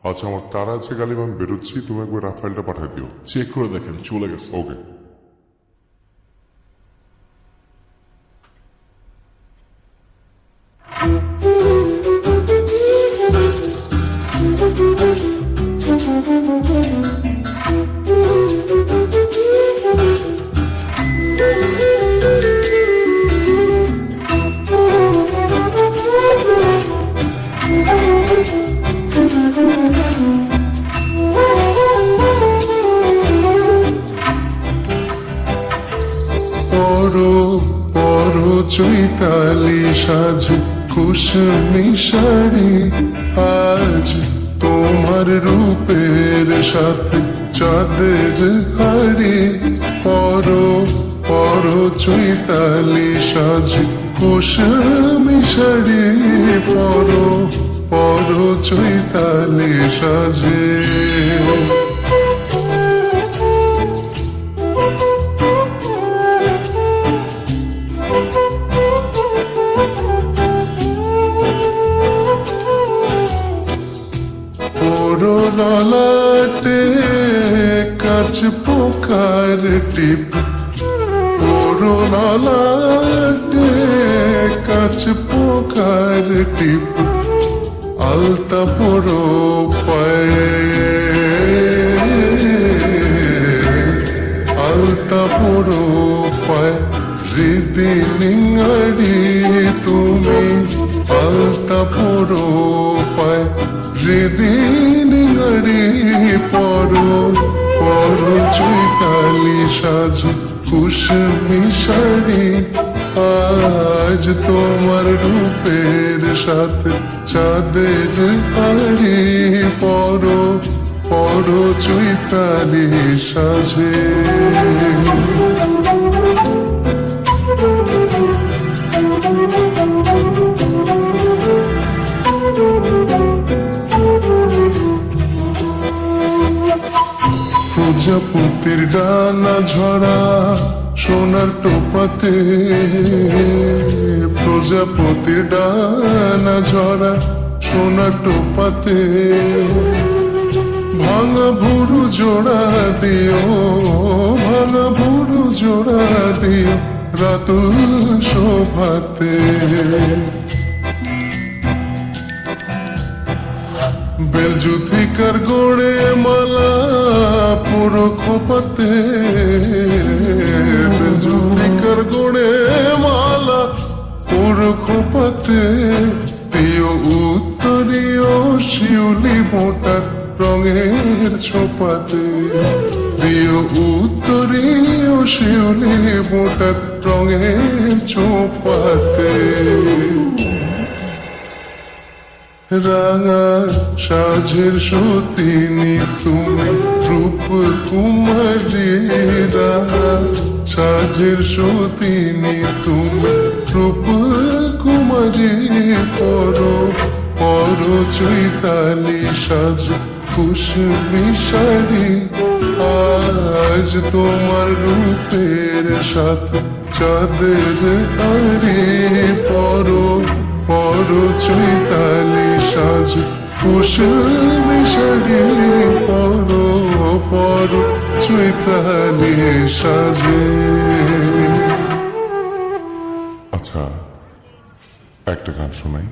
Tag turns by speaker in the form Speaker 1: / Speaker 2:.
Speaker 1: আচ্ছা, আমার তারা আছে গালিব, আমি বেরোচ্ছি, তুমি একবার রাফাইলটা পাঠিয়ে দিও।
Speaker 2: চেক করে দেখেন চলে গেছে।
Speaker 1: ওকে।
Speaker 3: চৈতালি সাজে কুসুমি শাড়ি, আজ তোমার রূপের সাথে চাঁদের হাড়ি। পর চৈতালি সাজে কুসুমি শাড়ি, পর চৈতালি সাজে। ললাটে কাছ পোকার টিপ, ললাটে কাছ পোকার টিপ, আলতা পরো পায়ে, আলতা পরো পায়ে, হৃদি নিঙাড়ি তুমি, আলতা পরো পায়ে, হৃদি নিঙাড়ি। পর চৈতালি সাজে কুসুমি শাড়ি, আজ তোমার রূপের সাথে চাঁদের হাড়ি। পর চৈতালি সাজে। প্রজাপতির ডানা ঝরা সোনার টোপাতে, প্রজাপতির ডানা ঝরা সোনার টোপাতে, ভাঙা ভুরু জোড়া দিও, ভাঙা ভুরু জোড়া দিও রাতুল শোভাতে। বেলজুথিকার গোড়ে মালা পুরো খোপাতে, বেলজুথিকার গোড়ে মালা পুরো খোপাতে, দিও উত্তরীয় শিউলি মোটার রঙের ছোপাতে, দিও উত্তরীয় শিউলি মোটার রঙের ছোপাতে। রাঙা সাজের সতিনী তুমি, রূপ কুমারী, রাঙা সাজের সতিনী তুমি, রূপ কুমারী। পর চৈতালি সাজে কুসুমি শাড়ি, আজ তোমার রূপের সাথে চাঁদের হাড়ি। পর চৈতালি সাজে কুসুমি শাড়ি, পর চৈতালি সাজে।
Speaker 1: আচ্ছা, একটা গান শোনাই।